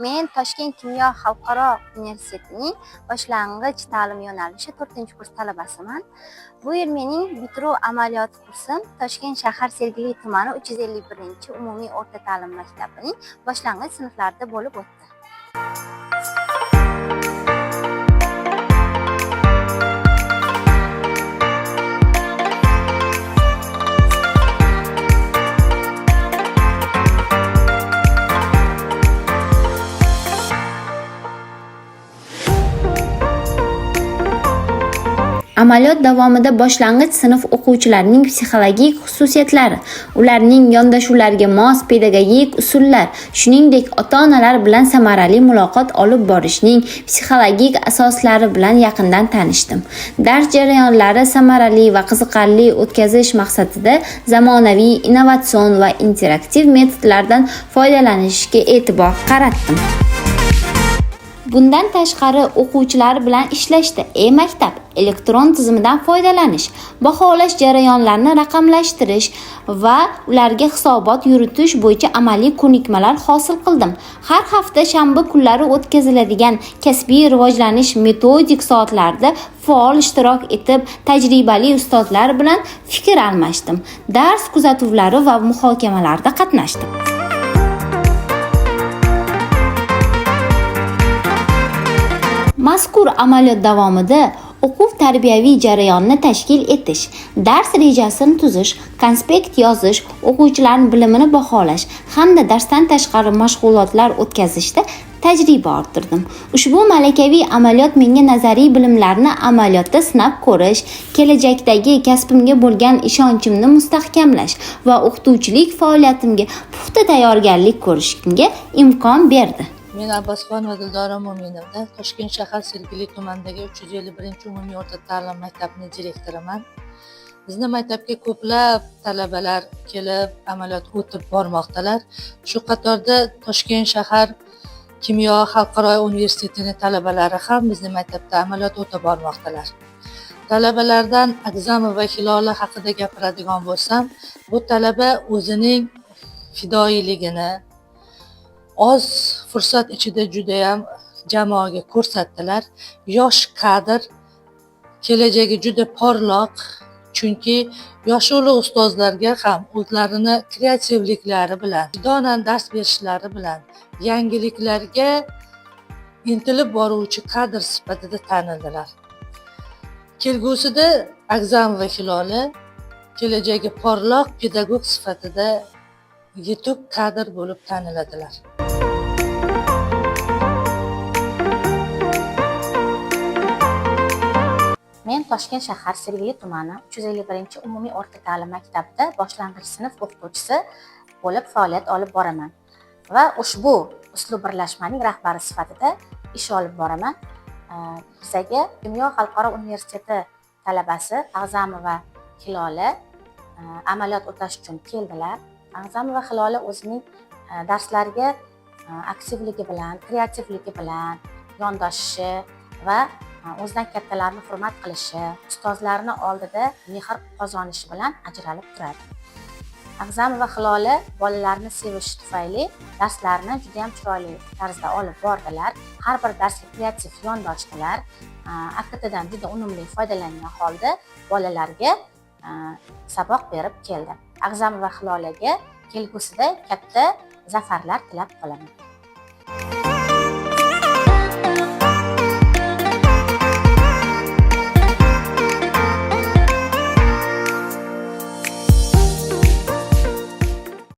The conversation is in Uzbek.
Men Toshkent kimyo xalqaro universitetining boshlang'ich ta'lim yo'nalishi 4-kurs talabasiman. Bu yil mening bitiruv amaliyoti kursim Toshkent shahar Sergeli tumani 351-umumiy o'rta ta'lim maktabining boshlang'ich sinflarida bo'lib o'tdi. Amaliyot davomida boshlang'ich sinf o'quvchilarining psixologik xususiyatlari, ularning yondashuvlarga mos pedagogik usullar, shuningdek ota-onalar bilan samarali muloqot olib borishning psixologik asoslari bilan yaqindan tanishdim. Dars jarayonlari samarali va qiziqarli o'tkazish maqsadida zamonaviy, innovatsion va interaktiv metodlardan foydalanishga e'tibor qaratdim. Bundan tashqari o'quvchilar bilan ishlashda e-maktab elektron tizimidan foydalanish, baholash jarayonlarini raqamlashtirish va ularga hisobot yuritish bo'yicha amaliy ko'nikmalar hosil qildim. Har hafta shanba kunlari o'tkaziladigan kasbiy rivojlanish metodik soatlarida faol ishtirok etib, tajribali ustozlar bilan fikr almashdim. Dars kuzatuvlari va muhokamalarda qatnashdim. Mazkur amaliyot davomida o'quv-tarbiyaviy jarayonni tashkil etish, dars rejasini tuzish, konspekt yozish, o'quvchilarning bilimini baholash hamda darsdan tashqari mashg'ulotlar o'tkazishda tajriba orttirdim. Ushbu malakaviy amaliyot menga nazariy bilimlarni amaliyotda sinab ko'rish, kelajakdagi kasbimga bo'lgan ishonchimni mustahkamlash va o'qituvchilik faoliyatimga puxta tayyorgarlik ko'rishimga imkon berdi. Men Abbosxonova Dildora Mo'minovna, Toshkent shahar Sergeli tumanidagi 351-umumiy o'rta ta'lim maktabining direktoriman. Bizning maktabga ko'plab talabalar kelib, amaliyot o'tib bormoqdalar. Shu qatorda Toshkent shahar kimyo xalqaro universitetining talabalari ham bizning maktabda amaliyot o'tib bormoqdalar. Talabalardan Agzamova Hilola haqida gapiradigan bo'lsam, bu talaba o'zining fidoyiligini oz fursat ichida juda ham jamoaga ko'rsatdilar. Yosh kadr, kelajagi juda porloq, chunki yosh ulug' ustozlarga ham o'zlarini kreativliklari bilan, vijdonan dars berishlari bilan yangiliklarga intilib boruvchi kadr sifatida tanildilar. Kelgusida Agzamova Hilola kelajagi porloq pedagog sifatida yetuk kadr bo'lib taniladilar. Men Toshkent shahar Sergeli tumani 351-umumiy o'rta ta'lim maktabida boshlang'ich sinf o'qituvchisi bo'lib faoliyat olib boraman va ushbu uslub birlashmaning rahbari sifatida ish olib boraman. Bizaga Kimyo xalqaro universiteti talabasi Agzamova Hilola amaliyot o'tash uchun keldilar. Agzamova Hilola o'zining darslariga aktivligi bilan, kreativligi bilan yondashishi va o'zidan kattalarni hurmat qilishi, ustozlarni oldida mehr qozonishi bilan ajralib turadi. Agzamova Hilola bolalarni sevishi tufayli darslarni juda ham chiroyli tarzda olib bordilar. Har bir darsga kreativ yondashdilar. AKTdan juda unumli foydalangan holda bolalarga saboq berib keldi. Agzamova Hilolaga kelgusida katta zafarlar tilab qolaman.